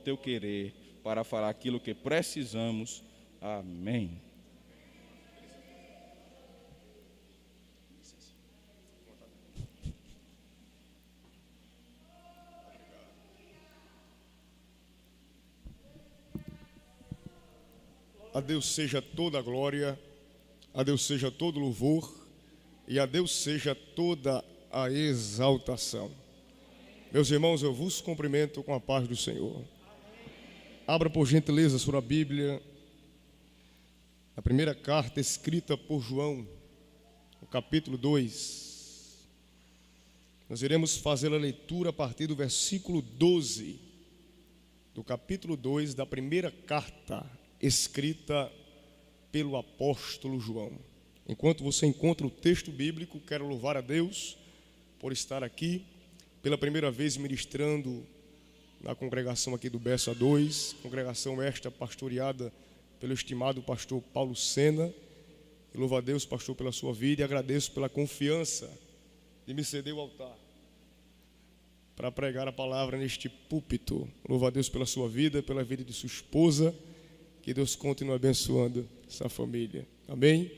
teu querer para falar aquilo que precisamos. Amém. A Deus seja toda a glória, a Deus seja todo louvor e a Deus seja toda a exaltação. Meus irmãos, eu vos cumprimento com a paz do Senhor. Abra por gentileza sua Bíblia, a primeira carta escrita por João, no capítulo 2. Nós iremos fazer a leitura a partir do versículo 12, do capítulo 2 da primeira carta escrita pelo apóstolo João. Enquanto você encontra o texto bíblico, quero louvar a Deus por estar aqui pela primeira vez ministrando na congregação aqui do Bessa 2, congregação esta pastoreada pelo estimado pastor Paulo Sena. E louvo a Deus, pastor, pela sua vida e agradeço pela confiança de me ceder o altar para pregar a palavra neste púlpito. Louvo a Deus pela sua vida, pela vida de sua esposa. Que Deus continue abençoando essa família. Amém?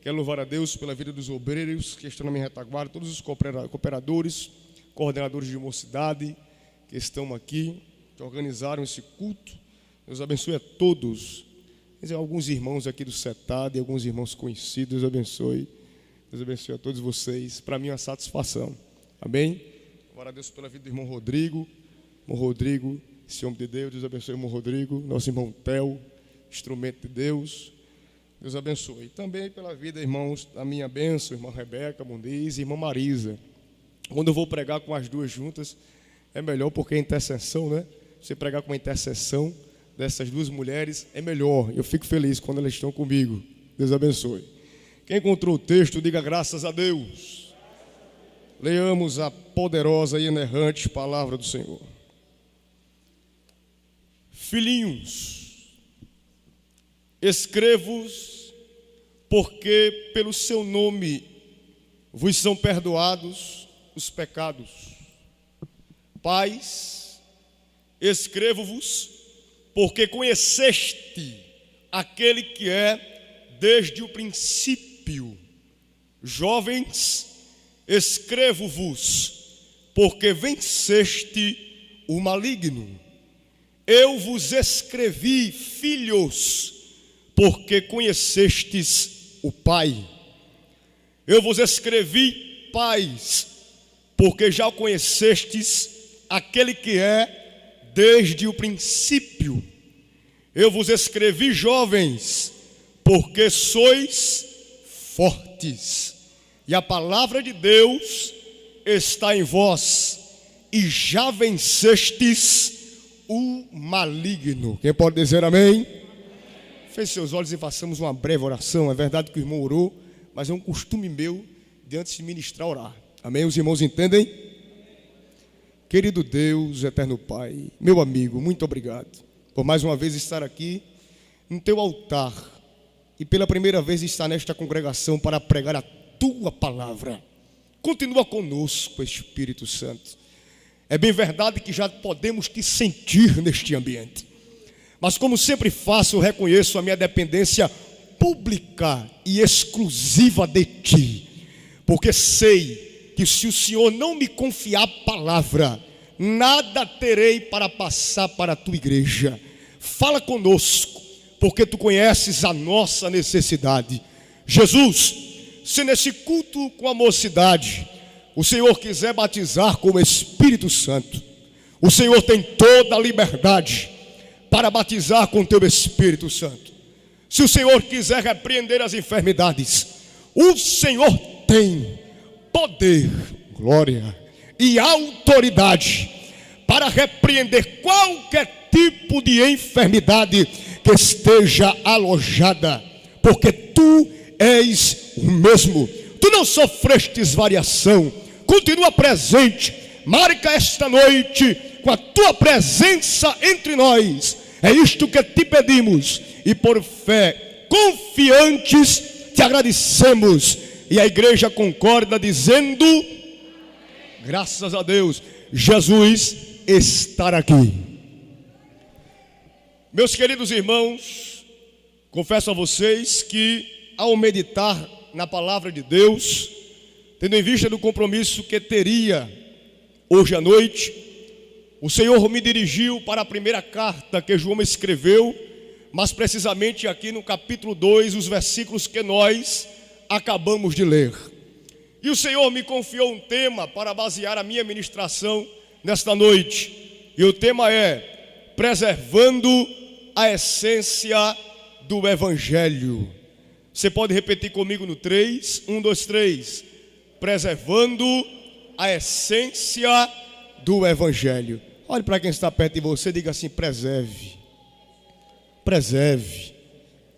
Quero louvar a Deus pela vida dos obreiros que estão na minha retaguarda, todos os cooperadores, coordenadores de mocidade que estão aqui, que organizaram esse culto. Deus abençoe a todos. Alguns irmãos aqui do CETAD e alguns irmãos conhecidos, Deus abençoe. Deus abençoe a todos vocês. Para mim é uma satisfação. Amém? Louvar a Deus pela vida do irmão Rodrigo. Irmão Rodrigo, esse homem de Deus, Deus abençoe o irmão Rodrigo. Nosso irmão Theo, instrumento de Deus, Deus abençoe. Também pela vida, irmãos, da minha bênção, irmã Rebeca Mundiz e irmã Marisa. Quando eu vou pregar com as duas juntas, é melhor porque é intercessão, né? Você pregar com a intercessão dessas duas mulheres é melhor. Eu fico feliz quando elas estão comigo. Deus abençoe. Quem encontrou o texto, diga graças a Deus. Leamos a poderosa e inerrante palavra do Senhor. Filhinhos, escrevo-vos porque pelo seu nome vos são perdoados os pecados. Pais, escrevo-vos porque conheceste aquele que é desde o princípio. Jovens, escrevo-vos porque venceste o maligno. Eu vos escrevi, filhos, porque conhecestes o Pai. Eu vos escrevi, pais, porque já o conhecestes aquele que é desde o princípio. Eu vos escrevi, jovens, porque sois fortes, e a palavra de Deus está em vós, e já vencestes o maligno. Quem pode dizer amém? Feche seus olhos e façamos uma breve oração. É verdade que o irmão orou, mas é um costume meu de antes de ministrar orar. Amém? Os irmãos entendem? Querido Deus, eterno Pai, meu amigo, muito obrigado por mais uma vez estar aqui no teu altar e pela primeira vez estar nesta congregação para pregar a tua palavra. Continua conosco, Espírito Santo. É bem verdade que já podemos te sentir neste ambiente, mas como sempre faço, eu reconheço a minha dependência pública e exclusiva de ti, porque sei que se o Senhor não me confiar a palavra, nada terei para passar para a tua igreja. Fala conosco, porque tu conheces a nossa necessidade. Jesus, se nesse culto com a mocidade o Senhor quiser batizar com o Espírito Santo, o Senhor tem toda a liberdade para batizar com o teu Espírito Santo. Se o Senhor quiser repreender as enfermidades, o Senhor tem poder, glória e autoridade para repreender qualquer tipo de enfermidade que esteja alojada, porque tu és o mesmo. Tu não sofrestes variação, continua presente. Marca esta noite com a tua presença entre nós. É isto que te pedimos e por fé, confiantes, te agradecemos. E a igreja concorda dizendo: graças a Deus, Jesus está aqui. Meus queridos irmãos, confesso a vocês que ao meditar na palavra de Deus, tendo em vista do compromisso que teria hoje à noite, o Senhor me dirigiu para a primeira carta que João escreveu, mas precisamente aqui no capítulo 2, os versículos que nós acabamos de ler. E o Senhor me confiou um tema para basear a minha ministração nesta noite. E o tema é: preservando a essência do Evangelho. Você pode repetir comigo no 3, 1, 2, 3. Preservando a essência do Evangelho. Olhe para quem está perto de você e diga assim: preserve. Preserve.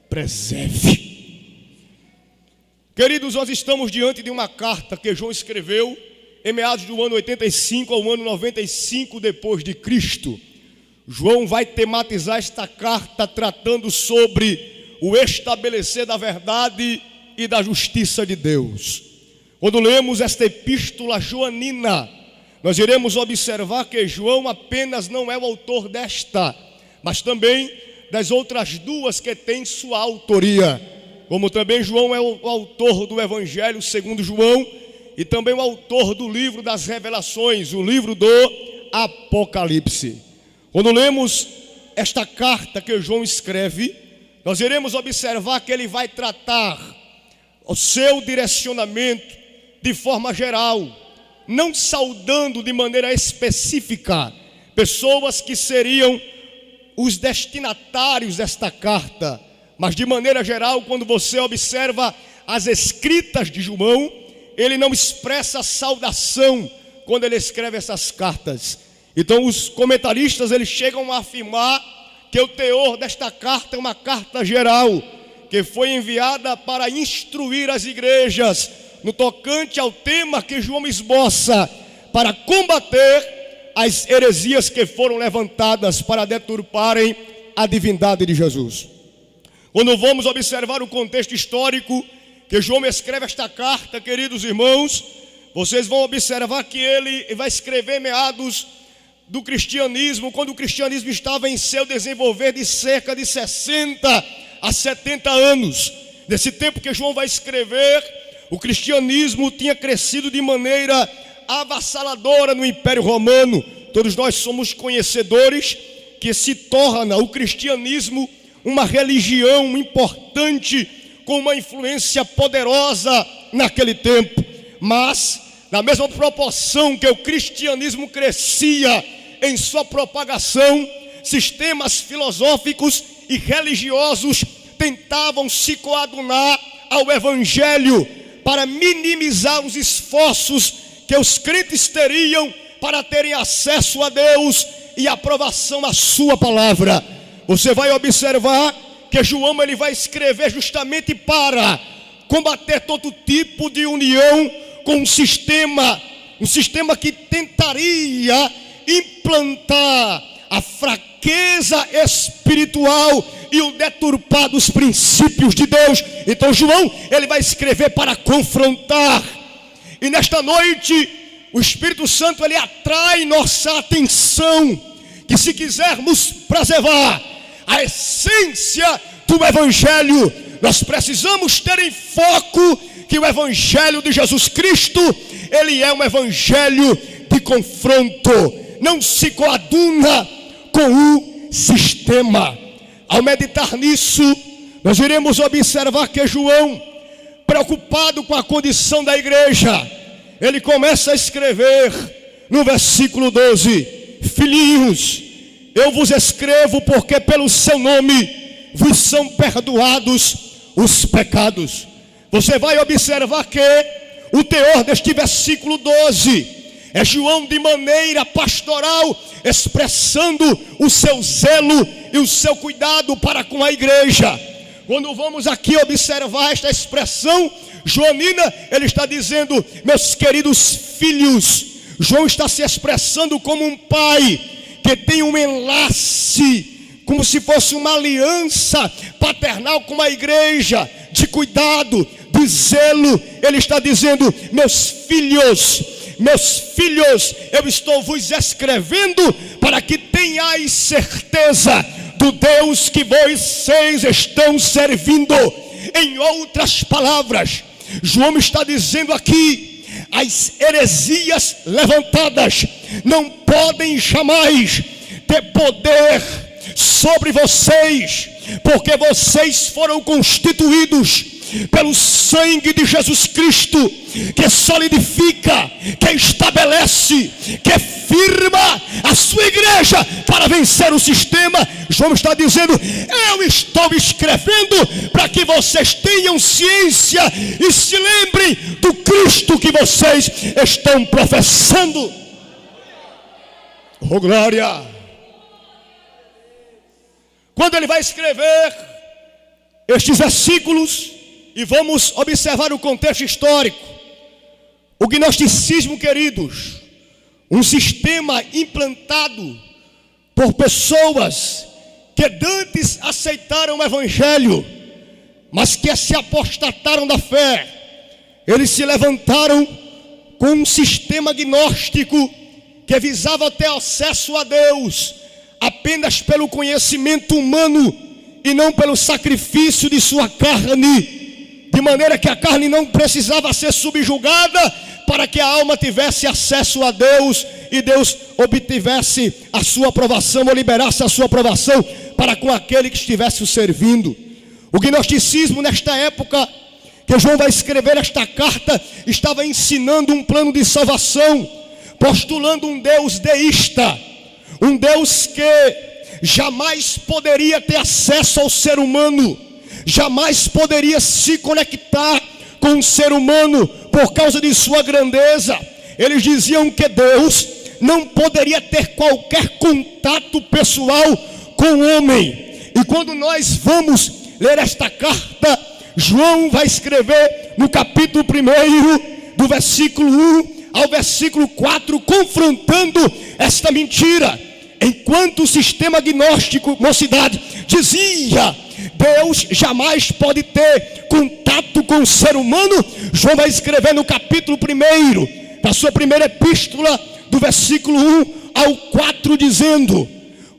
Preserve. Queridos, nós estamos diante de uma carta que João escreveu em meados do ano 85 ao ano 95 depois de Cristo. João vai tematizar esta carta tratando sobre o estabelecer da verdade e da justiça de Deus. Quando lemos esta epístola joanina, nós iremos observar que João apenas não é o autor desta, mas também das outras duas que têm sua autoria. Como também João é o autor do Evangelho segundo João e também o autor do livro das Revelações, o livro do Apocalipse. Quando lemos esta carta que João escreve, nós iremos observar que ele vai tratar o seu direcionamento de forma geral, não saudando de maneira específica pessoas que seriam os destinatários desta carta, mas de maneira geral, quando você observa as escritas de João, ele não expressa saudação quando ele escreve essas cartas. Então os comentaristas eles chegam a afirmar que o teor desta carta é uma carta geral, que foi enviada para instruir as igrejas no tocante ao tema que João esboça, para combater as heresias que foram levantadas para deturparem a divindade de Jesus. Quando vamos observar o contexto histórico que João escreve esta carta, queridos irmãos, vocês vão observar que ele vai escrever meados do cristianismo, quando o cristianismo estava em seu desenvolver de cerca de 60 a 70 anos. Nesse tempo que João vai escrever, o cristianismo tinha crescido de maneira avassaladora no Império Romano. Todos nós somos conhecedores que se torna o cristianismo uma religião importante, com uma influência poderosa naquele tempo. Mas, na mesma proporção que o cristianismo crescia em sua propagação, sistemas filosóficos e religiosos tentavam se coadunar ao Evangelho para minimizar os esforços que os crentes teriam para terem acesso a Deus e aprovação à sua palavra. Você vai observar que João ele vai escrever justamente para combater todo tipo de união com um sistema que tentaria implantar a fraqueza espiritual e o deturpar dos princípios de Deus. Então João ele vai escrever para confrontar. E nesta noite o Espírito Santo ele atrai nossa atenção, que se quisermos preservar a essência do Evangelho, nós precisamos ter em foco que o Evangelho de Jesus Cristo, ele é um Evangelho de confronto, não se coaduna com o sistema. Ao meditar nisso, nós iremos observar que João, preocupado com a condição da igreja, ele começa a escrever no versículo 12: filhinhos, eu vos escrevo porque pelo seu nome vos são perdoados os pecados. Você vai observar que o teor deste versículo 12 é João de maneira pastoral expressando o seu zelo e o seu cuidado para com a igreja. Quando vamos aqui observar esta expressão joanina, ele está dizendo: meus queridos filhos. João está se expressando como um pai que tem um enlace, como se fosse uma aliança paternal com a igreja, de cuidado, de zelo. Ele está dizendo: meus filhos, eu estou vos escrevendo para que tenhais certeza do Deus que vocês estão servindo. Em outras palavras, João está dizendo aqui: as heresias levantadas não podem jamais ter poder sobre vocês, porque vocês foram constituídos pelo sangue de Jesus Cristo, que solidifica, que estabelece, que firma a sua igreja para vencer o sistema. João está dizendo: eu estou escrevendo para que vocês tenham ciência e se lembrem do Cristo que vocês estão professando. Oh, glória! Quando ele vai escrever estes versículos, e vamos observar o contexto histórico, o gnosticismo, queridos, um sistema implantado por pessoas que antes aceitaram o evangelho, mas que se apostataram da fé. Eles se levantaram com um sistema gnóstico que visava ter acesso a Deus apenas pelo conhecimento humano e não pelo sacrifício de sua carne, de maneira que a carne não precisava ser subjugada para que a alma tivesse acesso a Deus e Deus obtivesse a sua aprovação, ou liberasse a sua aprovação para com aquele que estivesse o servindo. O gnosticismo, nesta época que João vai escrever esta carta, estava ensinando um plano de salvação, postulando um Deus deísta, um Deus que jamais poderia ter acesso ao ser humano, jamais poderia se conectar com o ser humano por causa de sua grandeza. Eles diziam que Deus não poderia ter qualquer contato pessoal com o homem. E quando nós vamos ler esta carta, João vai escrever no capítulo 1, do versículo 1 ao versículo 4, confrontando esta mentira. Enquanto o sistema gnóstico, mocidade, dizia: Deus jamais pode ter contato com o ser humano, João vai escrever no capítulo 1, da sua primeira epístola, do versículo 1 ao 4, dizendo: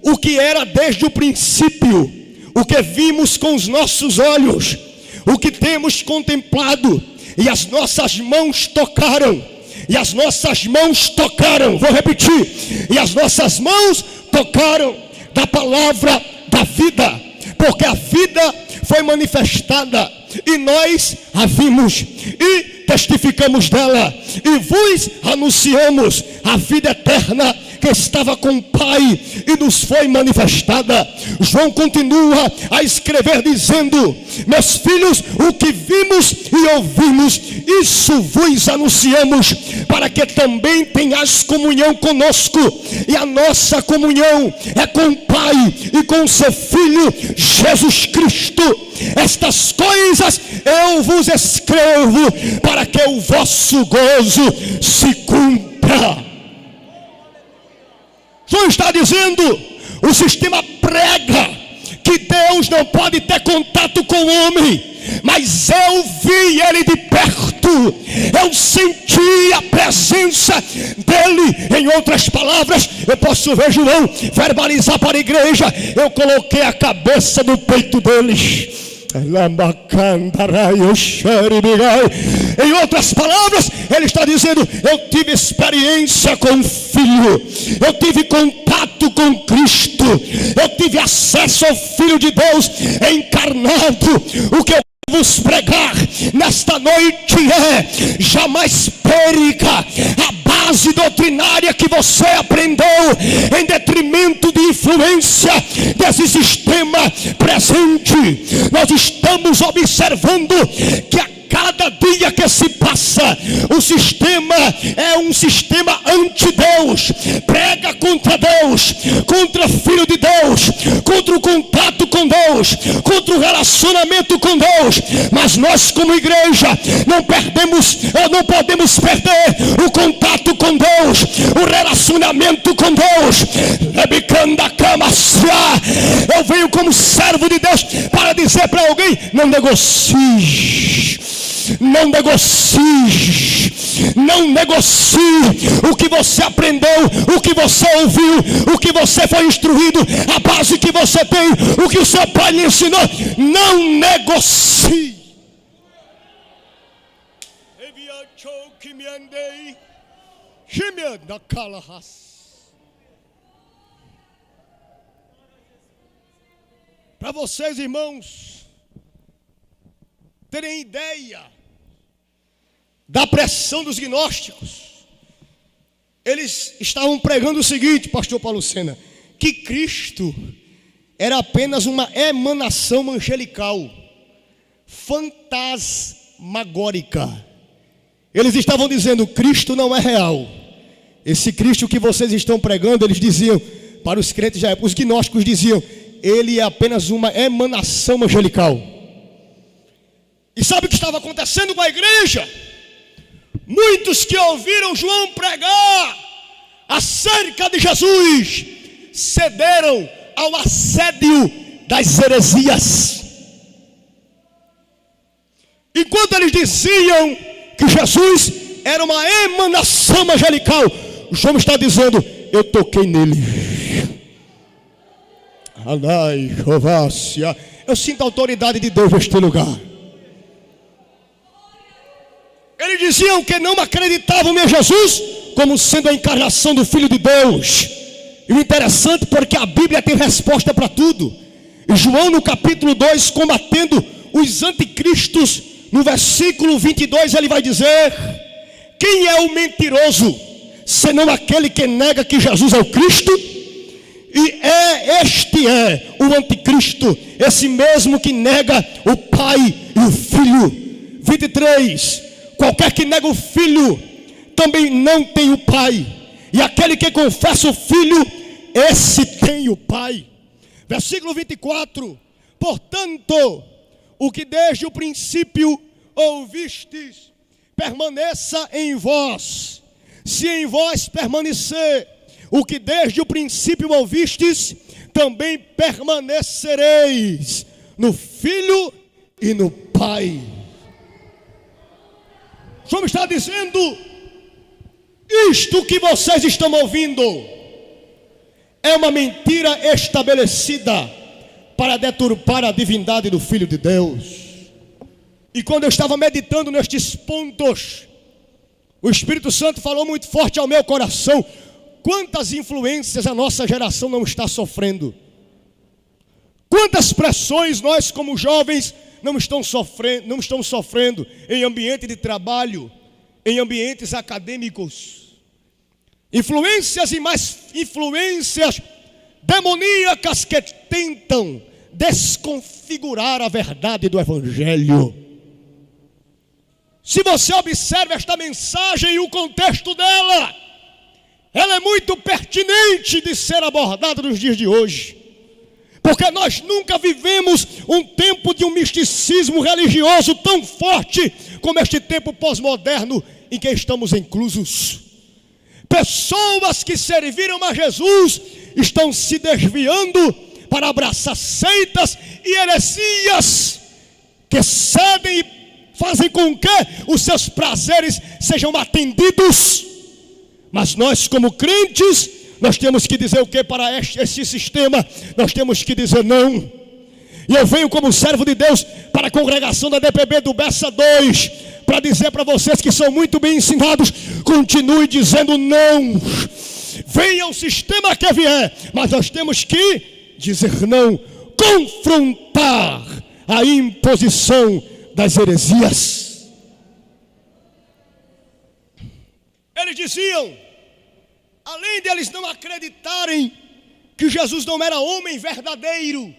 o que era desde o princípio, o que vimos com os nossos olhos, o que temos contemplado, e as nossas mãos tocaram, e as nossas mãos tocaram, vou repetir, e as nossas mãos tocaram da palavra da vida, porque a vida foi manifestada, e nós a vimos, e testificamos dela, e vos anunciamos a vida eterna que estava com o Pai e nos foi manifestada. João continua a escrever dizendo: meus filhos, o que vimos e ouvimos, isso vos anunciamos, para que também tenhais comunhão conosco, e a nossa comunhão é com o Pai e com o seu Filho Jesus Cristo. Estas coisas eu vos escrevo para que o vosso gozo se cumpra. João está dizendo: o sistema prega que Deus não pode ter contato com o homem, mas eu vi ele de perto, eu senti a presença dele. Em outras palavras, eu posso ver João verbalizar para a igreja: eu coloquei a cabeça no peito deles. Em outras palavras, ele está dizendo: eu tive experiência com o Filho, eu tive contato com Cristo, eu tive acesso ao Filho de Deus encarnado. O que eu vos pregar nesta noite é: jamais perca a base doutrinária que você aprendeu em detrimento de influência desse sistema presente. Nós estamos observando que a cada dia que se passa, o sistema é um sistema anti-Deus, prega contra Deus, contra o Filho de Deus, contra o contato com Deus, contra o relacionamento com Deus. Mas nós, como igreja, não podemos perder o contato com Deus, o relacionamento com Deus. Eu venho como servo de Deus para dizer para alguém: não negocie, Não negocie. Não negocie o que você aprendeu, o que você ouviu, o que você foi instruído, a base que você tem, o que o seu pai lhe ensinou. Não negocie. Para vocês, irmãos, terem ideia da pressão dos gnósticos, eles estavam pregando o seguinte, pastor Paulo Sena, que Cristo era apenas uma emanação angelical, fantasmagórica. Eles estavam dizendo, Cristo não é real. Esse Cristo que vocês estão pregando, eles diziam, para os crentes da época, os gnósticos diziam, ele é apenas uma emanação angelical. E sabe o que estava acontecendo com a igreja? Muitos que ouviram João pregar acerca de Jesus cederam ao assédio das heresias. Enquanto eles diziam que Jesus era uma emanação angelical, João está dizendo, eu toquei nele. Eu sinto a autoridade de Deus neste lugar. Eles diziam que não acreditavam em Jesus como sendo a encarnação do Filho de Deus. E o interessante porque a Bíblia tem resposta para tudo. E João no capítulo 2, combatendo os anticristos, no versículo 22 ele vai dizer, quem é o mentiroso, senão aquele que nega que Jesus é o Cristo? E este é o anticristo, esse mesmo que nega o Pai e o Filho. 23, qualquer que nega o Filho, também não tem o Pai. E aquele que confessa o Filho, esse tem o Pai. Versículo 24, portanto, o que desde o princípio ouvistes, permaneça em vós. Se em vós permanecer o que desde o princípio ouvistes, também permanecereis no Filho e no Pai. João está dizendo, isto que vocês estão ouvindo é uma mentira estabelecida para deturpar a divindade do Filho de Deus. E quando eu estava meditando nestes pontos, o Espírito Santo falou muito forte ao meu coração. Quantas influências a nossa geração não está sofrendo? Quantas pressões nós como jovens não estamos sofrendo em ambiente de trabalho, em ambientes acadêmicos? Influências e mais influências demoníacas que tentam desconfigurar a verdade do Evangelho. Se você observa esta mensagem e o contexto dela, ela é muito pertinente de ser abordada nos dias de hoje. Porque nós nunca vivemos um tempo de um misticismo religioso tão forte como este tempo pós-moderno em que estamos inclusos. Pessoas que serviram a Jesus estão se desviando para abraçar seitas e heresias que cedem e fazem com que os seus prazeres sejam atendidos. Mas nós como crentes, nós temos que dizer o que para esse sistema? Nós temos que dizer não. E eu venho como servo de Deus para a congregação da DPB do Bessa 2, para dizer para vocês que são muito bem ensinados, continue dizendo não. Venha o sistema que vier, mas nós temos que dizer não, confrontar a imposição das heresias. Eles diziam, além de eles não acreditarem que Jesus não era homem verdadeiro,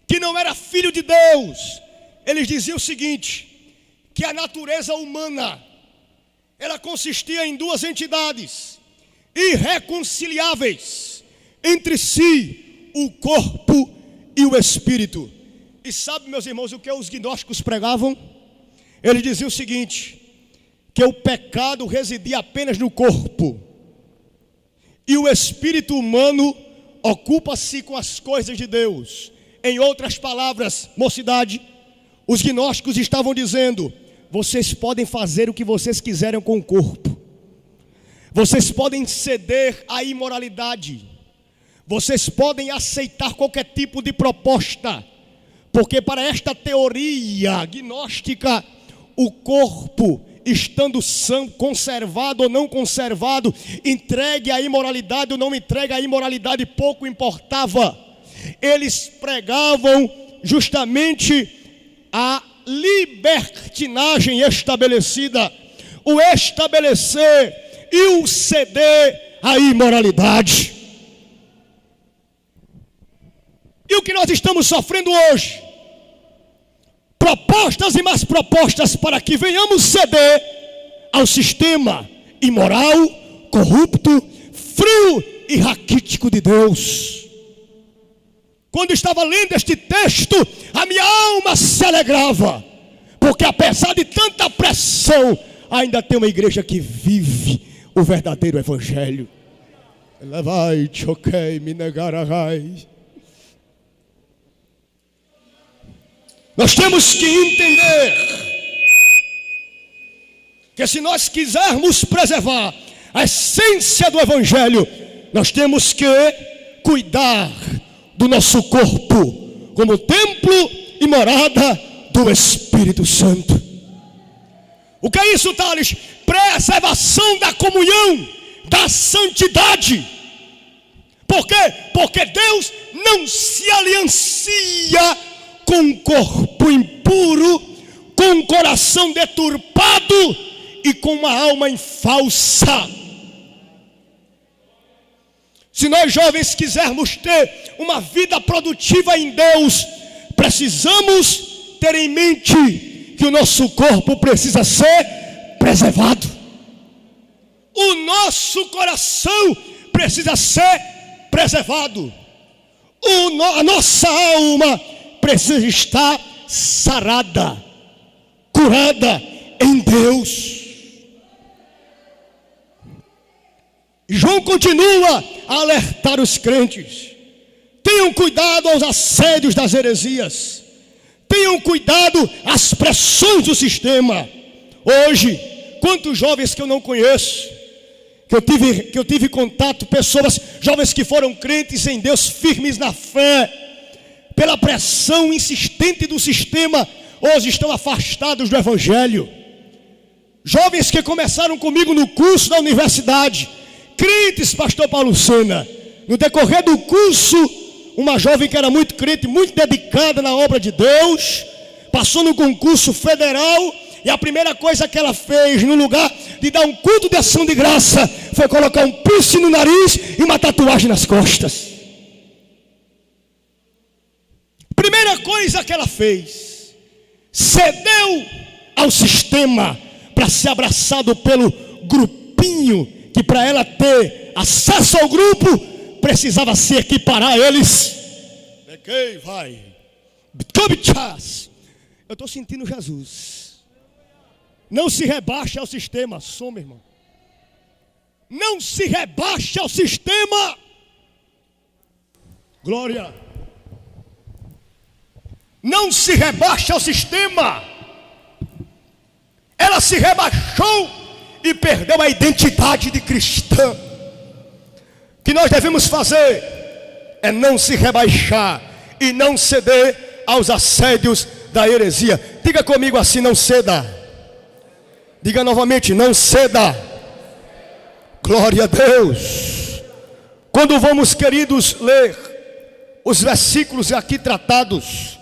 que não era filho de Deus, eles diziam o seguinte, que a natureza humana, ela consistia em duas entidades irreconciliáveis entre si, o corpo e o espírito. E sabe, meus irmãos, o que os gnósticos pregavam? Eles diziam o seguinte, que o pecado residia apenas no corpo, e o espírito humano ocupa-se com as coisas de Deus. Em outras palavras, mocidade, os gnósticos estavam dizendo, vocês podem fazer o que vocês quiserem com o corpo. Vocês podem ceder à imoralidade. Vocês podem aceitar qualquer tipo de proposta. Porque para esta teoria gnóstica, o corpo, estando são, conservado ou não conservado, entregue à imoralidade ou não entregue à imoralidade, pouco importava. Eles pregavam justamente a libertinagem estabelecida, o estabelecer e o ceder à imoralidade. E o que nós estamos sofrendo hoje? Propostas e mais propostas para que venhamos ceder ao sistema imoral, corrupto, frio e raquítico de Deus. Quando estava lendo este texto, a minha alma se alegrava, porque apesar de tanta pressão, ainda tem uma igreja que vive o verdadeiro evangelho. Levai, choquei, me negarai. Nós temos que entender que se nós quisermos preservar a essência do evangelho, nós temos que cuidar do nosso corpo como templo e morada do Espírito Santo. O que é isso, Thales? Preservação da comunhão, da santidade. Por quê? Porque Deus não se aliancia com um corpo impuro, com um coração deturpado e com uma alma falsa. Se nós jovens quisermos ter uma vida produtiva em Deus, precisamos ter em mente que o nosso corpo precisa ser preservado. O nosso coração precisa ser preservado. A nossa alma precisa estar sarada, curada em Deus. João continua a alertar os crentes: tenham cuidado aos assédios das heresias, tenham cuidado às pressões do sistema. Hoje, quantos jovens que eu não conheço, que eu tive contato, pessoas, jovens que foram crentes em Deus, firmes na fé, pela pressão insistente do sistema, hoje estão afastados do evangelho. Jovens que começaram comigo no curso da universidade, crentes, pastor Paulo Sena. No decorrer do curso, uma jovem que era muito crente, muito dedicada na obra de Deus, passou no concurso federal, e a primeira coisa que ela fez, no lugar de dar um culto de ação de graça, foi colocar um piercing no nariz e uma tatuagem nas costas. Primeira coisa que ela fez, cedeu ao sistema para ser abraçado pelo grupinho, que para ela ter acesso ao grupo, precisava se equiparar a eles. Eu estou sentindo Jesus. Não se rebaixe ao sistema, soma, irmão. Não se rebaixe ao sistema. Glória. Não se rebaixe ao sistema. Ela se rebaixou e perdeu a identidade de cristã. O que nós devemos fazer é não se rebaixar e não ceder aos assédios da heresia. Diga comigo assim: não ceda. Diga novamente: não ceda. Glória a Deus. Quando vamos, queridos, ler os versículos aqui tratados,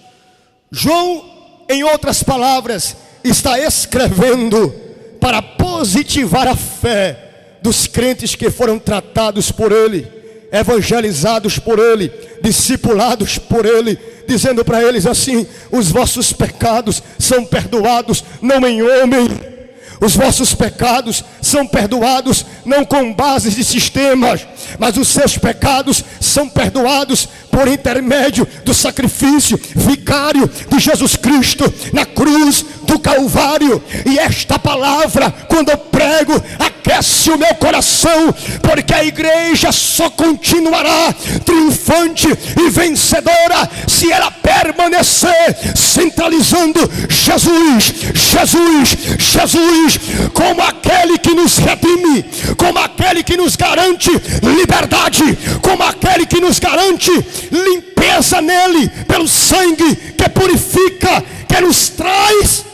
João, em outras palavras, está escrevendo para positivar a fé dos crentes que foram tratados por ele, evangelizados por ele, discipulados por ele, dizendo para eles assim: os vossos pecados são perdoados, não em homem. Os vossos pecados são perdoados não com bases de sistemas, mas os seus pecados são perdoados por intermédio do sacrifício vicário de Jesus Cristo na cruz do Calvário. E esta palavra, quando eu prego, aquece o meu coração, porque a igreja só continuará triunfante e vencedora se ela permanecer crescer, centralizando Jesus, Jesus, Jesus, como aquele que nos redime, como aquele que nos garante liberdade, como aquele que nos garante limpeza nele, pelo sangue que purifica, que nos traz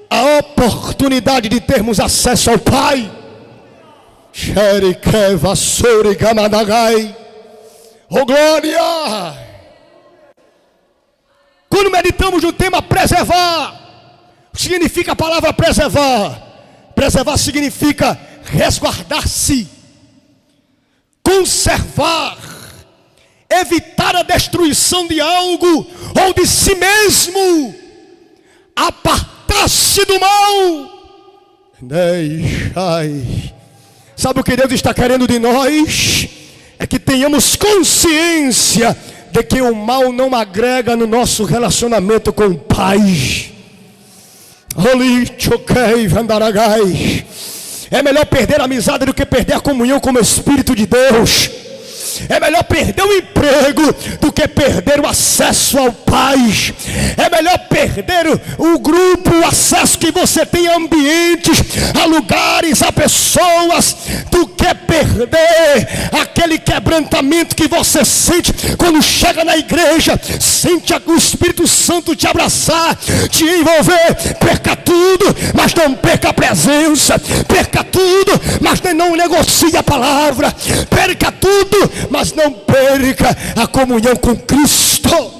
a oportunidade de termos acesso ao Pai. Oh glória! Quando meditamos no tema preservar, o que significa a palavra preservar? Preservar significa resguardar-se, conservar, evitar a destruição de algo ou de si mesmo, apartar-se do mal. Sabe o que Deus está querendo de nós? É que tenhamos consciência de que o mal não agrega no nosso relacionamento com o Pai. É melhor perder a amizade do que perder a comunhão com o Espírito de Deus. É melhor perder o emprego do que perder o acesso ao Pai. É melhor perder o grupo, o acesso que você tem a ambientes, a lugares, a pessoas, do que perder aquele quebrantamento que você sente quando chega na igreja, sente o Espírito Santo te abraçar, te envolver. Perca tudo, mas não perca a presença. Perca tudo, mas não negocie a palavra. Perca tudo, mas não perca a comunhão com Cristo.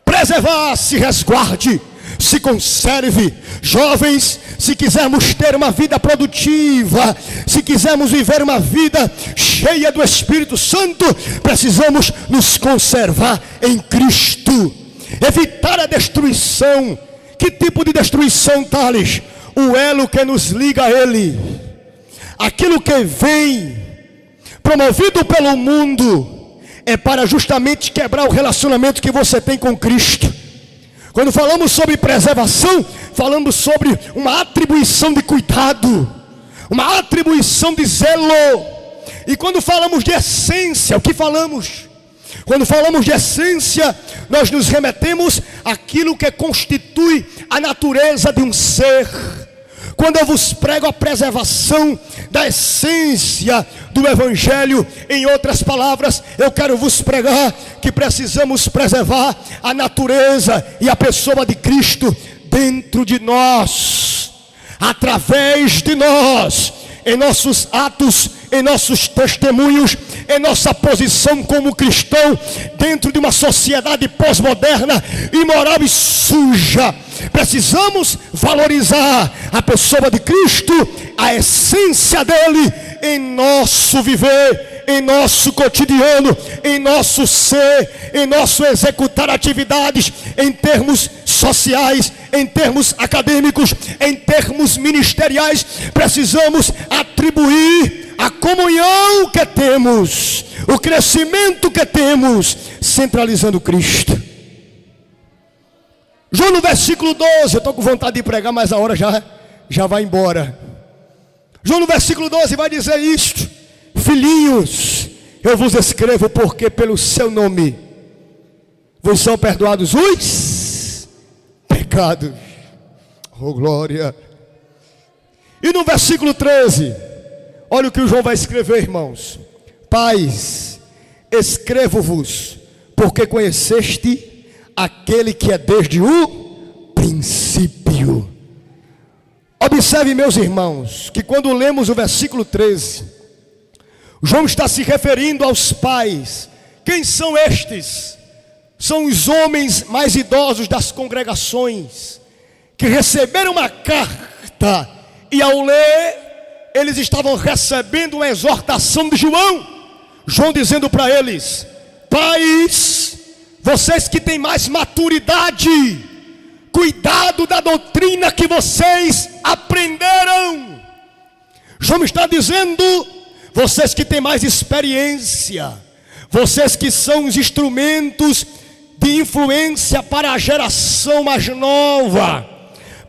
Preservar, se resguarde, se conserve. Jovens, se quisermos ter uma vida produtiva, se quisermos viver uma vida cheia do Espírito Santo, precisamos nos conservar em Cristo. Evitar a destruição. Que tipo de destruição, Thales? O elo que nos liga a Ele. Aquilo que vem promovido pelo mundo é para justamente quebrar o relacionamento que você tem com Cristo. Quando falamos sobre preservação, falamos sobre uma atribuição de cuidado, uma atribuição de zelo. E quando falamos de essência, o que falamos? Quando falamos de essência, nós nos remetemos àquilo que constitui a natureza de um ser. Quando eu vos prego a preservação da essência do Evangelho, em outras palavras, eu quero vos pregar que precisamos preservar a natureza e a pessoa de Cristo dentro de nós, através de nós, em nossos atos, em nossos testemunhos, em nossa posição como cristão, dentro de uma sociedade pós-moderna, imoral e suja. Precisamos valorizar a pessoa de Cristo, a essência dele em nosso viver, em nosso cotidiano, em nosso ser, em nosso executar atividades, em termos sociais, em termos acadêmicos, em termos ministeriais. Precisamos atribuir a comunhão que temos, o crescimento que temos, centralizando Cristo. João no versículo 12, eu estou com vontade de pregar, mas a hora já vai embora. João no versículo 12 vai dizer isto: filhinhos, eu vos escrevo porque pelo seu nome vos são perdoados os pecados. Oh glória! E no versículo 13, olha o que o João vai escrever, irmãos: pais, escrevo-vos porque conheceste aquele que é desde o princípio. Observe, meus irmãos, que quando lemos o versículo 13, João está se referindo aos pais. Quem são estes? São os homens mais idosos das congregações, que receberam uma carta, e ao ler, eles estavam recebendo uma exortação de João. João dizendo para eles: pais, vocês que têm mais maturidade, cuidado da doutrina que vocês aprenderam. João está dizendo: vocês que têm mais experiência, vocês que são os instrumentos de influência para a geração mais nova,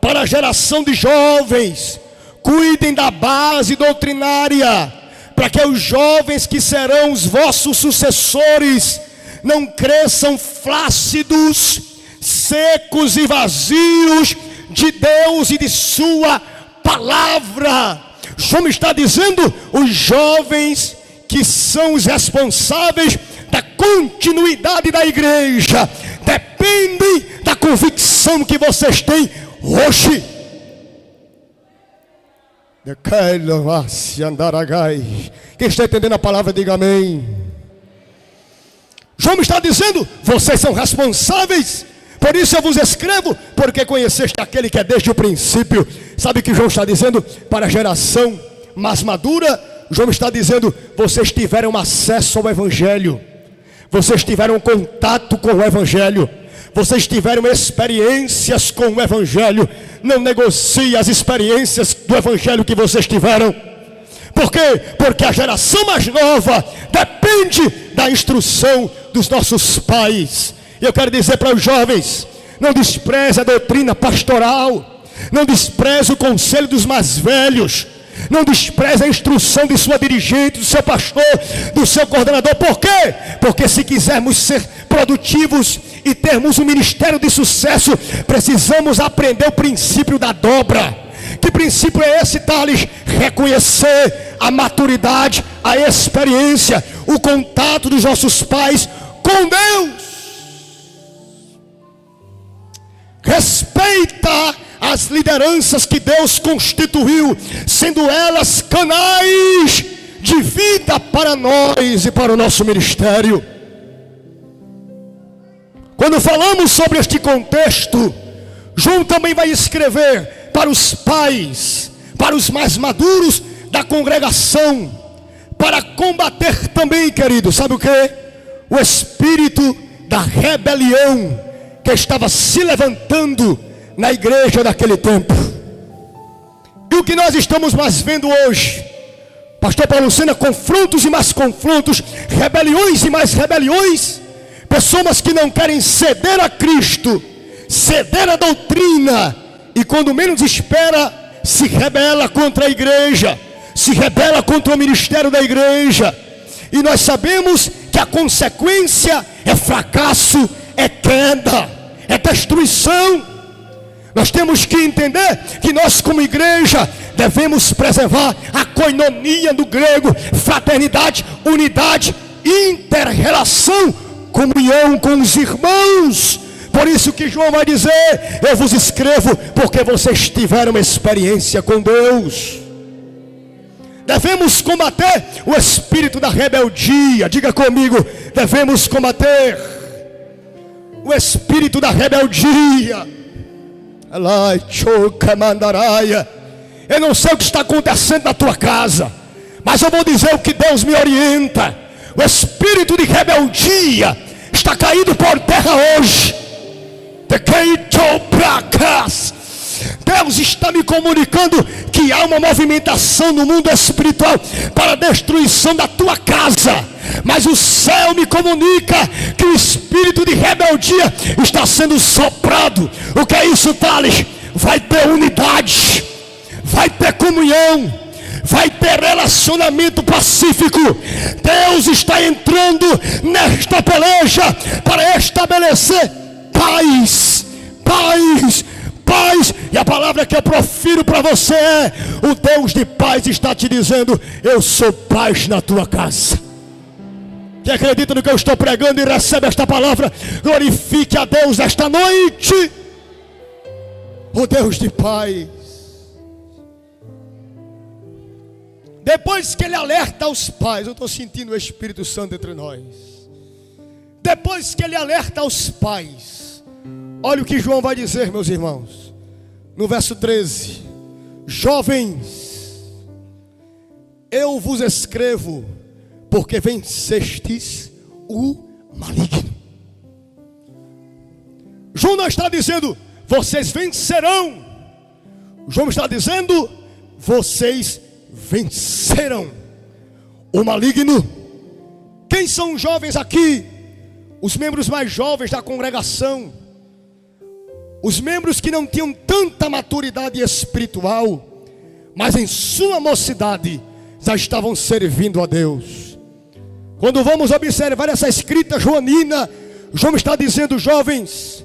para a geração de jovens, cuidem da base doutrinária, para que os jovens que serão os vossos sucessores não cresçam flácidos, secos e vazios de Deus e de sua palavra. João está dizendo, os jovens que são os responsáveis da continuidade da igreja, dependem da convicção que vocês têm hoje. Quem está entendendo a palavra, diga amém. João está dizendo, vocês são responsáveis, por isso eu vos escrevo, porque conheceste aquele que é desde o princípio. Sabe o que João está dizendo? Para a geração mais madura, João está dizendo, vocês tiveram acesso ao Evangelho, vocês tiveram contato com o Evangelho, vocês tiveram experiências com o Evangelho. Não negocie as experiências do Evangelho que vocês tiveram. Por quê? Porque a geração mais nova depende da instrução dos nossos pais. E eu quero dizer para os jovens, não despreze a doutrina pastoral, não despreze o conselho dos mais velhos, não despreze a instrução de sua dirigente, do seu pastor, do seu coordenador. Por quê? Porque se quisermos ser produtivos e termos um ministério de sucesso, precisamos aprender o princípio da dobra. Que princípio é esse, Thales? Reconhecer a maturidade, a experiência, o contato dos nossos pais com Deus. Respeita as lideranças que Deus constituiu, sendo elas canais de vida para nós e para o nosso ministério. Quando falamos sobre este contexto, João também vai escrever para os pais, para os mais maduros da congregação, para combater também, querido, sabe o que? O espírito da rebelião que estava se levantando na igreja daquele tempo. E o que nós estamos mais vendo hoje, pastor Paulo Lucena, confrontos e mais confrontos, rebeliões e mais rebeliões, pessoas que não querem ceder a Cristo, ceder a doutrina, e quando menos espera, se rebela contra a igreja, se rebela contra o ministério da igreja. E nós sabemos que a consequência é fracasso, é queda, é destruição. Nós temos que entender que nós como igreja devemos preservar a koinonia do grego, fraternidade, unidade, inter-relação, comunhão com os irmãos. Por isso que João vai dizer, eu vos escrevo porque vocês tiveram experiência com Deus. Devemos combater o espírito da rebeldia. Diga comigo, devemos combater o espírito da rebeldia. Eu não sei o que está acontecendo na tua casa, mas eu vou dizer o que Deus me orienta. O espírito de rebeldia está caído por terra hoje. Deus está me comunicando que há uma movimentação no mundo espiritual para a destruição da tua casa, mas o céu me comunica que o espírito de rebeldia está sendo soprado. O que é isso, Thales? Vai ter unidade, vai ter comunhão, vai ter relacionamento pacífico. Deus está entrando nesta peleja para estabelecer paz, paz, paz. E a palavra que eu profiro para você é: o Deus de paz está te dizendo, eu sou paz na tua casa. Que acredita no que eu estou pregando e recebe esta palavra, glorifique a Deus esta noite. O Deus de paz. Depois que ele alerta aos pais, eu estou sentindo o Espírito Santo entre nós. Depois que ele alerta aos pais, olha o que João vai dizer, meus irmãos, no verso 13: jovens, eu vos escrevo porque vencestes o maligno. João não está dizendo vocês vencerão. João está dizendo vocês venceram o maligno. Quem são os jovens aqui? Os membros mais jovens da congregação, os membros que não tinham tanta maturidade espiritual, mas em sua mocidade já estavam servindo a Deus. Quando vamos observar essa escrita joanina, João está dizendo: jovens,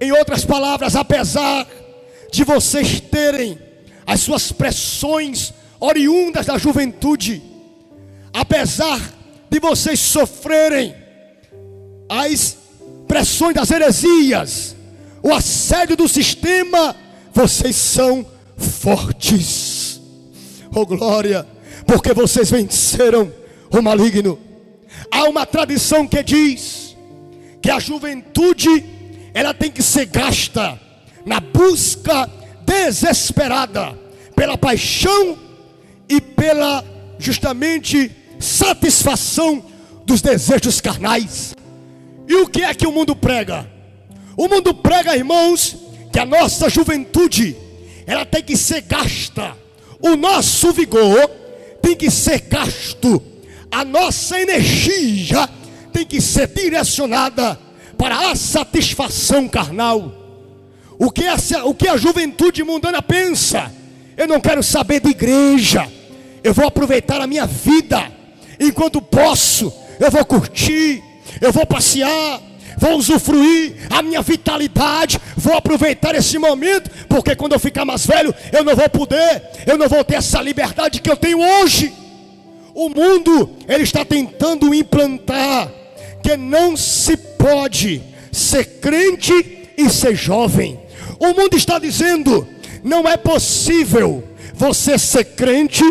em outras palavras, apesar de vocês terem as suas pressões oriundas da juventude, apesar de vocês sofrerem as pressões das heresias, o assédio do sistema, vocês são fortes. Oh glória, porque vocês venceram o maligno. Há uma tradição que diz que a juventude, ela tem que ser gasta na busca desesperada pela paixão e pela justamente satisfação dos desejos carnais. E o que é que o mundo prega? O mundo prega, irmãos, que a nossa juventude, ela tem que ser gasta, o nosso vigor tem que ser gasto, a nossa energia tem que ser direcionada para a satisfação carnal. O que a juventude mundana pensa? Eu não quero saber de igreja, eu vou aproveitar a minha vida enquanto posso, eu vou curtir, eu vou passear, vou usufruir a minha vitalidade, vou aproveitar esse momento, porque quando eu ficar mais velho, eu não vou ter essa liberdade que eu tenho hoje. O mundo, ele está tentando implantar que não se pode ser crente e ser jovem. O mundo está dizendo: não é possível você ser crente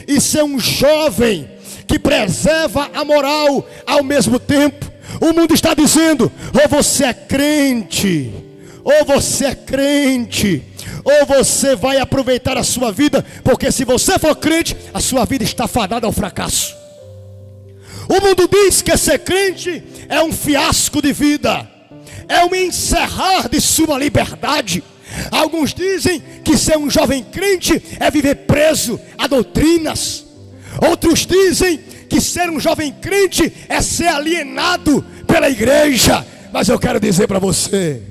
e ser um jovem que preserva a moral ao mesmo tempo. O mundo está dizendo: ou você é crente, ou você vai aproveitar a sua vida, porque se você for crente, a sua vida está fadada ao fracasso. O mundo diz que ser crente é um fiasco de vida, é um encerrar de sua liberdade. Alguns dizem que ser um jovem crente é viver preso a doutrinas. Outros dizem que ser um jovem crente é ser alienado pela igreja. Mas eu quero dizer para você,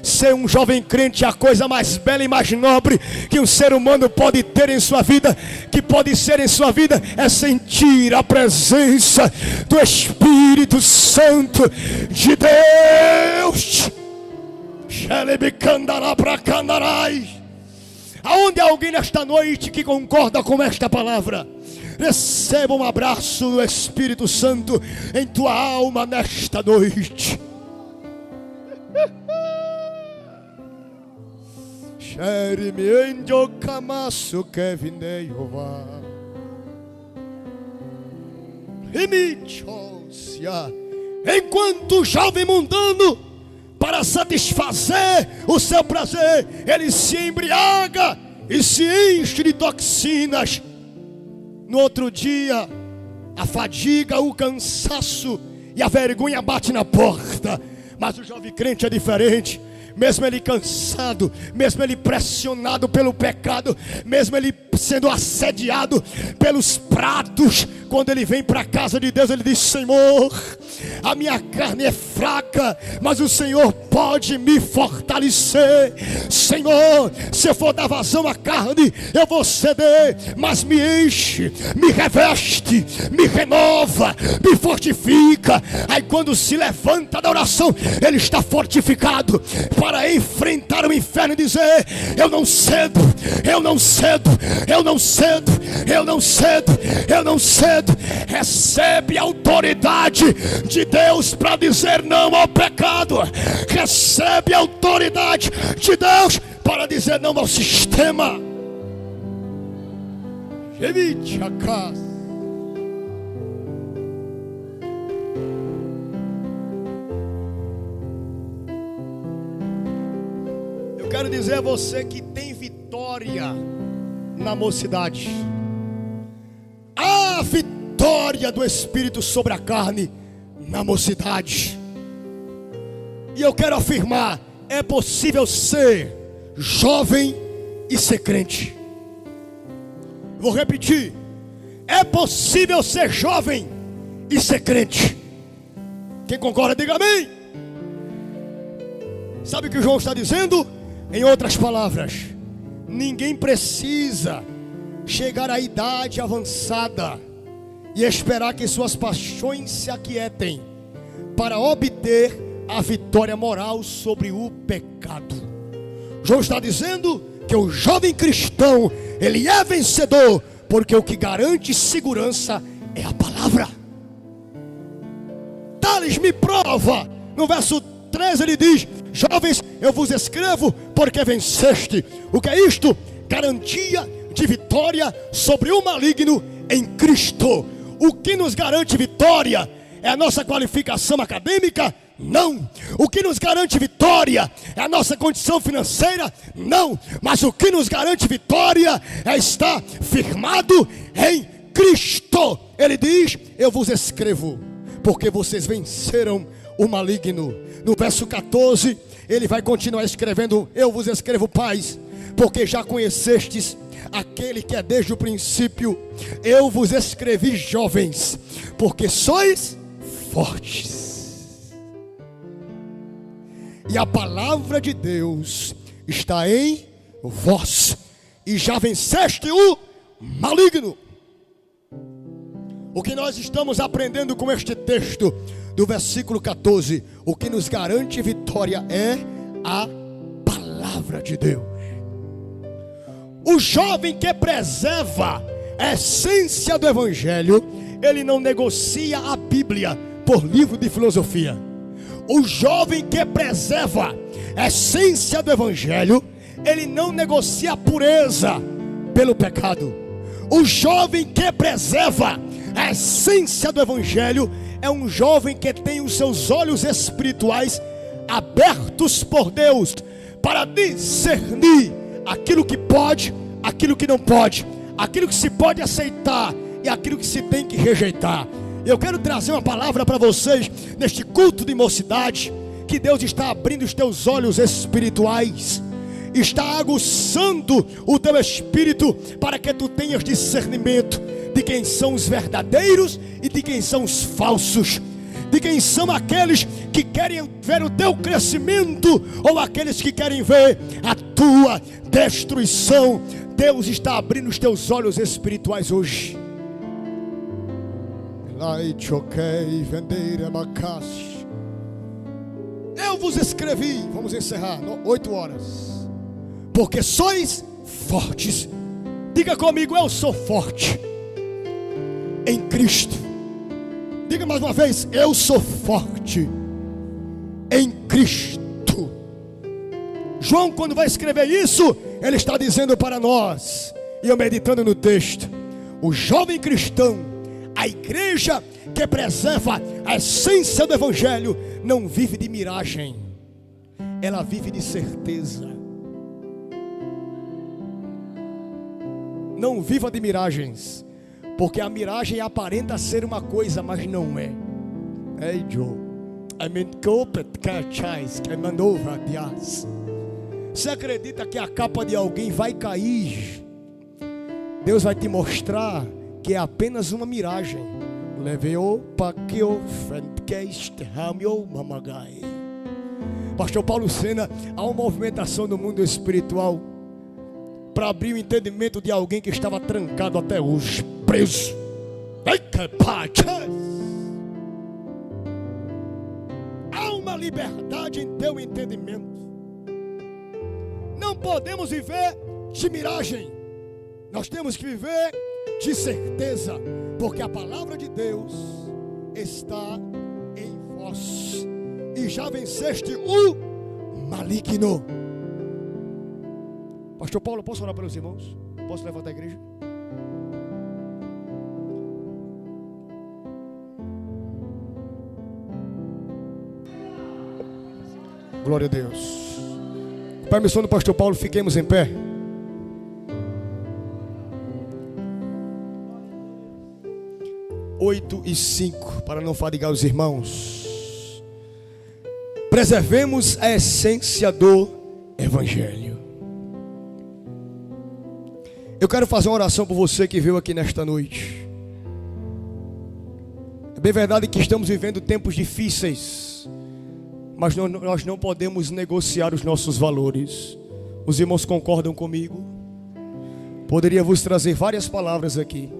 ser um jovem crente é a coisa mais bela e mais nobre que um ser humano pode ter em sua vida, que pode ser em sua vida, é sentir a presença do Espírito Santo de Deus. Aonde há alguém nesta noite que concorda com esta palavra? Receba um abraço do Espírito Santo em tua alma nesta noite. Enquanto o jovem mundano, para satisfazer o seu prazer, ele se embriaga e se enche de toxinas. No outro dia, a fadiga, o cansaço e a vergonha bate na porta. Mas o jovem crente é diferente. Mesmo ele cansado, mesmo ele pressionado pelo pecado, mesmo ele sendo assediado pelos pratos, quando ele vem para a casa de Deus, ele diz: Senhor, a minha carne é fraca, mas o Senhor pode me fortalecer. Senhor, se eu for dar vazão à carne, eu vou ceder, mas me enche, me reveste, me renova, me fortifica. Aí quando se levanta da oração, ele está fortificado para enfrentar o inferno e dizer: eu não cedo, eu não cedo, eu não cedo, eu não cedo, eu não cedo. Recebe a autoridade de Deus para dizer não ao pecado. Recebe a autoridade de Deus para dizer não ao sistema. Eu quero dizer a você que tem vitória na mocidade. A vitória do Espírito sobre a carne na mocidade. E eu quero afirmar: é possível ser jovem e ser crente. Vou repetir: é possível ser jovem e ser crente. Quem concorda, diga amém. Sabe o que João está dizendo? Em outras palavras, ninguém precisa chegar à idade avançada e esperar que suas paixões se aquietem, para obter a vitória moral sobre o pecado. João está dizendo que o jovem cristão, ele é vencedor, porque o que garante segurança é a palavra. Tales me prova. No verso 13 ele diz: jovens, eu vos escrevo porque venceste. O que é isto? Garantia de vitória sobre o maligno em Cristo. O que nos garante vitória é a nossa qualificação acadêmica? Não. O que nos garante vitória é a nossa condição financeira? Não. Mas o que nos garante vitória é estar firmado em Cristo. Ele diz: eu vos escrevo porque vocês venceram o maligno. No verso 14 ele vai continuar escrevendo: eu vos escrevo, pais, porque já conhecestes aquele que é desde o princípio. Eu vos escrevi, jovens, porque sois fortes, e a palavra de Deus está em vós, e já venceste o maligno. O que nós estamos aprendendo com este texto do versículo 14? O que nos garante vitória é a palavra de Deus. O jovem que preserva a essência do evangelho, ele não negocia a Bíblia por livro de filosofia. O jovem que preserva a essência do evangelho, ele não negocia a pureza pelo pecado. O jovem que preserva a essência do evangelho é um jovem que tem os seus olhos espirituais abertos por Deus para discernir aquilo que pode, aquilo que não pode, aquilo que se pode aceitar e aquilo que se tem que rejeitar. Eu quero trazer uma palavra para vocês neste culto de mocidade, que Deus está abrindo os teus olhos espirituais, está aguçando o teu espírito para que tu tenhas discernimento de quem são os verdadeiros e de quem são os falsos, de quem são aqueles que querem ver o teu crescimento ou aqueles que querem ver a tua destruição. Deus está abrindo os teus olhos espirituais hoje. Eu vos escrevi, vamos encerrar, 8 horas, porque sois fortes. Diga comigo: eu sou forte em Cristo. Diga mais uma vez: eu sou forte em Cristo. João, quando vai escrever isso, ele está dizendo para nós, e eu meditando no texto, o jovem cristão, a igreja que preserva a essência do evangelho, não vive de miragem, ela vive de certeza. Não viva de miragens, porque a miragem aparenta ser uma coisa, mas não é. Ei, Joe, você acredita que a capa de alguém vai cair? Deus vai te mostrar que é apenas uma miragem. Pastor Paulo Sena, há uma movimentação no mundo espiritual para abrir o entendimento de alguém que estava trancado até hoje, preso. Há uma liberdade em teu entendimento. Não podemos viver de miragem, nós temos que viver de certeza, porque a palavra de Deus está em vós, e já venceste o maligno. Pastor Paulo, posso orar pelos irmãos? Posso levantar a igreja? Glória a Deus. Com permissão do pastor Paulo, fiquemos em pé. Oito e 5, para não fadigar os irmãos. Preservemos a essência do evangelho. Eu quero fazer uma oração por você que veio aqui nesta noite. É bem verdade que estamos vivendo tempos difíceis, mas nós não podemos negociar os nossos valores. Os irmãos concordam comigo? Poderia vos trazer várias palavras aqui,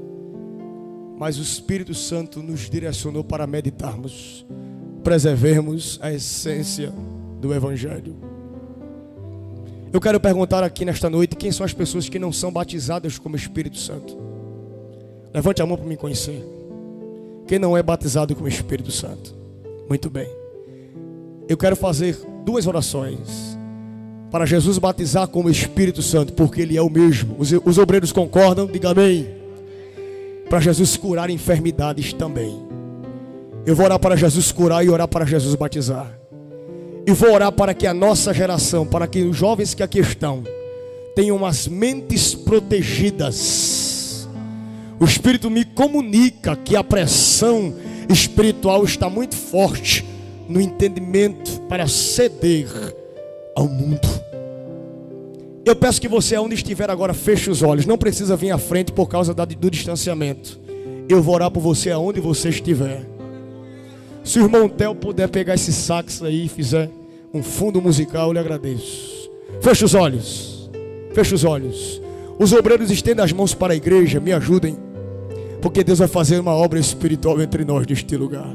mas o Espírito Santo nos direcionou para meditarmos, preservemos a essência do Evangelho. Eu quero perguntar aqui nesta noite, quem são as pessoas que não são batizadas como Espírito Santo? Levante a mão para me conhecer. Quem não é batizado com o Espírito Santo? Muito bem. Eu quero fazer 2 orações para Jesus batizar com o Espírito Santo, porque Ele é o mesmo. Os obreiros concordam? Diga amém. Para Jesus curar enfermidades também. Eu vou orar para Jesus curar e orar para Jesus batizar. E vou orar para que a nossa geração, para que os jovens que aqui estão, tenham as mentes protegidas. O Espírito me comunica que a pressão espiritual está muito forte no entendimento para ceder ao mundo. Eu peço que você, onde estiver agora, feche os olhos. Não precisa vir à frente por causa do distanciamento. Eu vou orar por você aonde você estiver. Se o irmão Theo puder pegar esse sax aí e fizer um fundo musical, eu lhe agradeço. Feche os olhos. Feche os olhos. Os obreiros estendem as mãos para a igreja. Me ajudem, porque Deus vai fazer uma obra espiritual entre nós neste lugar.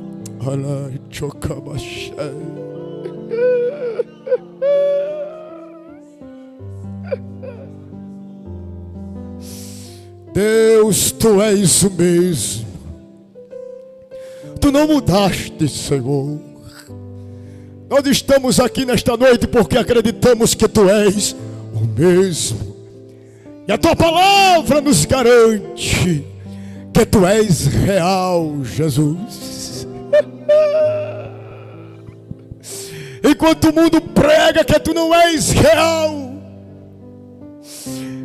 Deus, Tu és o mesmo. Tu não mudaste, Senhor. Nós estamos aqui nesta noite porque acreditamos que Tu és o mesmo. E a Tua palavra nos garante que Tu és real, Jesus. Enquanto o mundo prega que Tu não és real,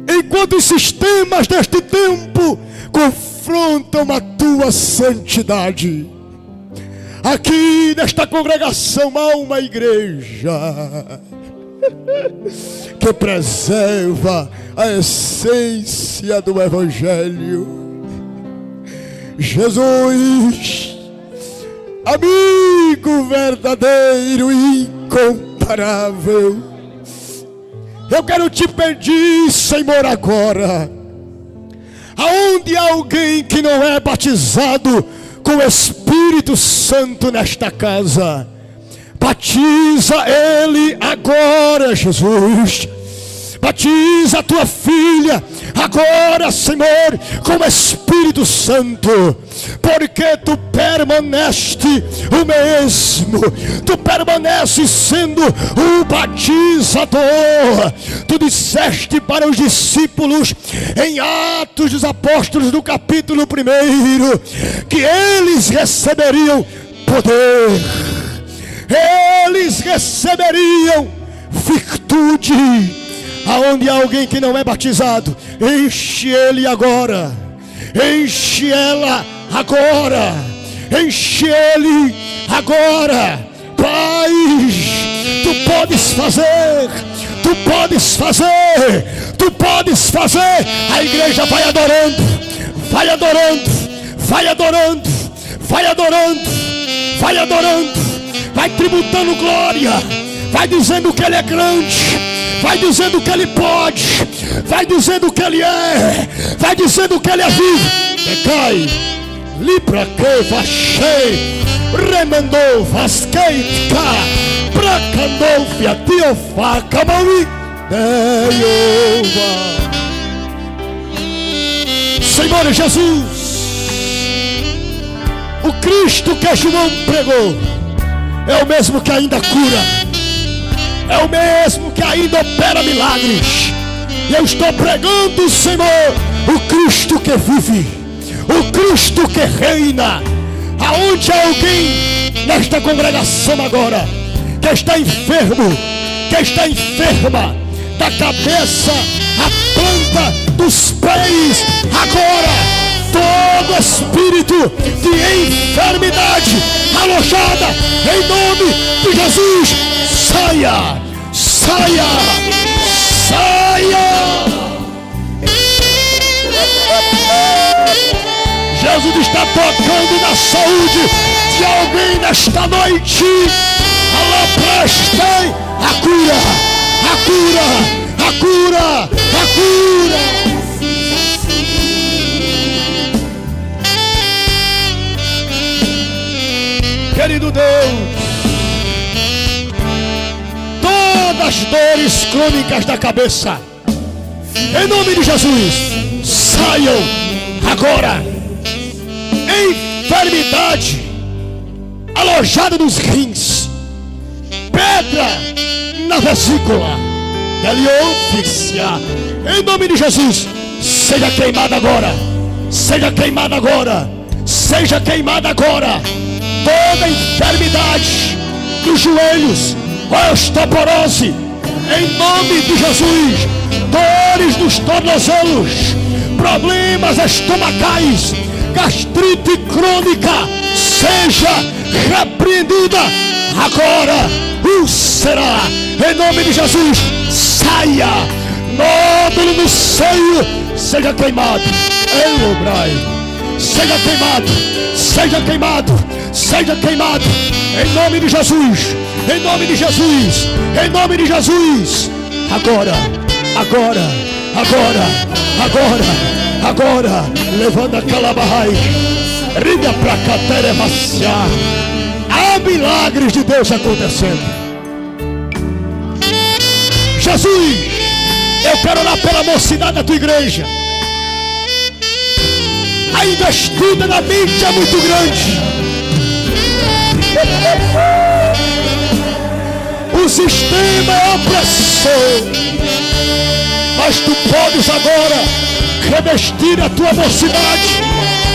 enquanto os sistemas deste tempo confrontam a Tua santidade, aqui nesta congregação há uma igreja que preserva a essência do Evangelho. Jesus, amigo verdadeiro e incomparável, eu quero te pedir, Senhor, agora, aonde há alguém que não é batizado com o Espírito Santo nesta casa, batiza ele agora, Jesus. Batiza a tua filha agora, Senhor, com o Espírito Santo, porque Tu permaneste o mesmo. Tu permaneces sendo o batizador. Tu disseste para os discípulos em Atos dos Apóstolos, no capítulo 1, que eles receberiam poder, eles receberiam virtude. Aonde há alguém que não é batizado, enche ele agora, enche ela agora, enche ele agora. Pai, Tu podes fazer, Tu podes fazer, Tu podes fazer. A igreja vai adorando, vai adorando, vai adorando, vai adorando, vai adorando, vai tributando glória, vai dizendo que Ele é grande, vai dizendo que Ele pode, vai dizendo que Ele é, vai dizendo que Ele é vivo. Decai, libra que vachei, remandou, vasqueitka, bracandou, fiatiofa, camaui, Deova. Senhor Jesus, o Cristo que João pregou é o mesmo que ainda cura, é o mesmo que ainda opera milagres. E eu estou pregando, Senhor, o Cristo que vive, o Cristo que reina. Aonde há alguém nesta congregação agora que está enfermo, que está enferma, da cabeça à planta dos pés, agora todo espírito de enfermidade alojada em nome de Jesus, saia, saia, saia. Jesus está tocando na saúde de alguém nesta noite. Alá, prestem a cura, a cura, a cura, a cura. querido Deus, todas as dores crônicas da cabeça, em nome de Jesus, saiam agora. Enfermidade alojada nos rins, pedra na vesícula, delíofixia, em nome de Jesus, seja queimada agora, seja queimada agora, seja queimada agora. Toda enfermidade dos joelhos, osteoporose, em nome de Jesus, dores nos tornozelos, problemas estomacais, gastrite crônica, seja repreendida agora. Úlcera, em nome de Jesus, saia. Nódulo no seio, seja queimado. Elobrai, seja queimado, seja queimado, seja queimado, em nome de Jesus, em nome de Jesus, em nome de Jesus. Agora, agora, agora, agora, agora, levanta a calabarrai, riga pra caterevaciá. Há milagres de Deus acontecendo. Jesus, eu quero orar pela mocidade da tua igreja. A investida na mente é muito grande. O sistema é opressor, mas tu podes agora revestir a tua mocidade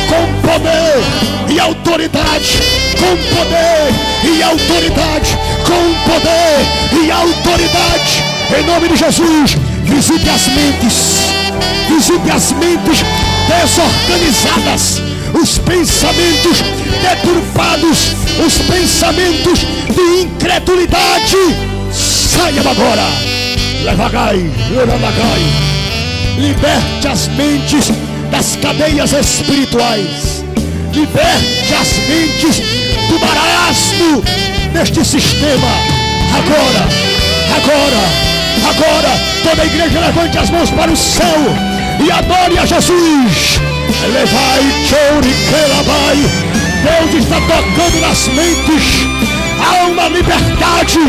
com poder e autoridade, com poder e autoridade, com poder e autoridade, em nome de Jesus. Visite as mentes desorganizadas, os pensamentos deturpados, os pensamentos de incredulidade, saiam agora. Levagai, levagai. Liberte as mentes das cadeias espirituais, liberte as mentes do marasmo deste sistema. Agora, agora, agora, toda a igreja levante as mãos para o céu e adore a Jesus. Levai, chore, quelabai. Deus está tocando nas mentes. Há uma liberdade,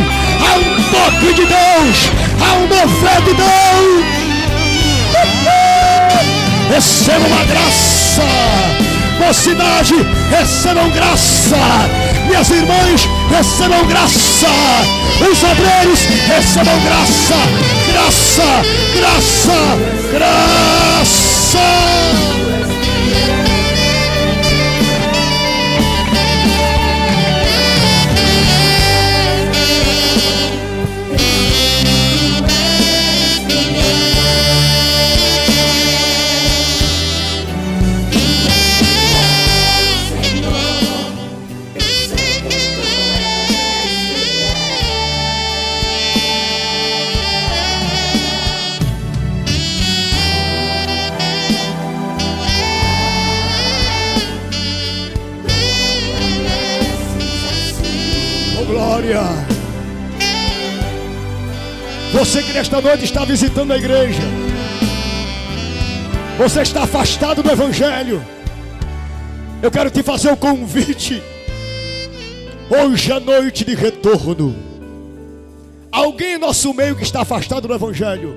há um toque de Deus, há uma fé de Deus. Recebam uma graça. Mocidade, recebam graça. Minhas irmãs, recebam graça. Os obreiros, recebam graça. Graça, graça, graça. Glória. Você que nesta noite está visitando a igreja, você está afastado do evangelho, eu quero te fazer um convite. Hoje é noite de retorno. Alguém em nosso meio que está afastado do evangelho,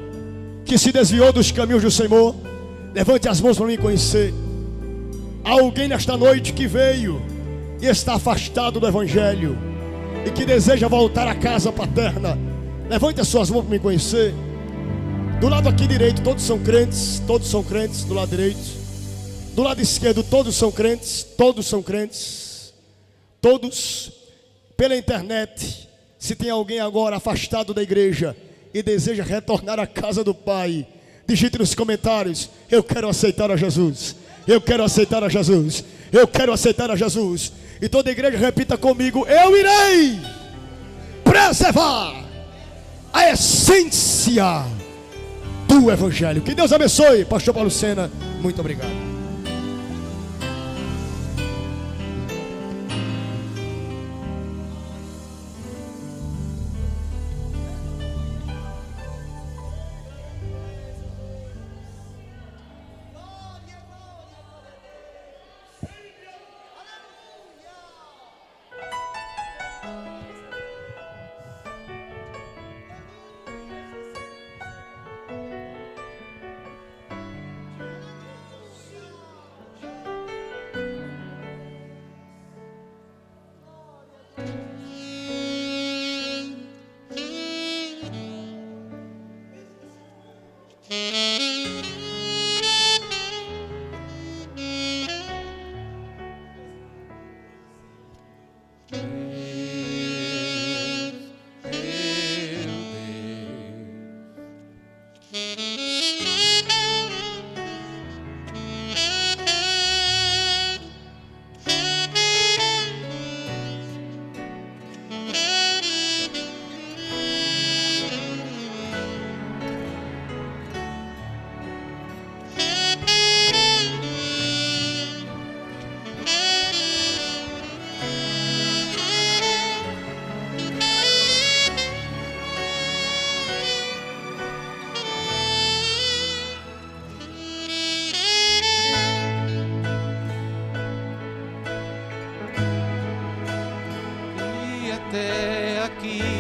que se desviou dos caminhos do Senhor, levante as mãos para me conhecer. Alguém nesta noite que veio e está afastado do evangelho e que deseja voltar à casa paterna, levante as suas mãos para me conhecer. Do lado aqui direito, todos são crentes do lado direito. Do lado esquerdo, todos são crentes, todos pela internet. Se tem alguém agora afastado da igreja e deseja retornar à casa do Pai, digite nos comentários: eu quero aceitar a Jesus, eu quero aceitar a Jesus, eu quero aceitar a Jesus. E toda a igreja repita comigo: eu irei preservar a essência do evangelho. Que Deus abençoe. Pastor Paulo Sena, muito obrigado. aqui.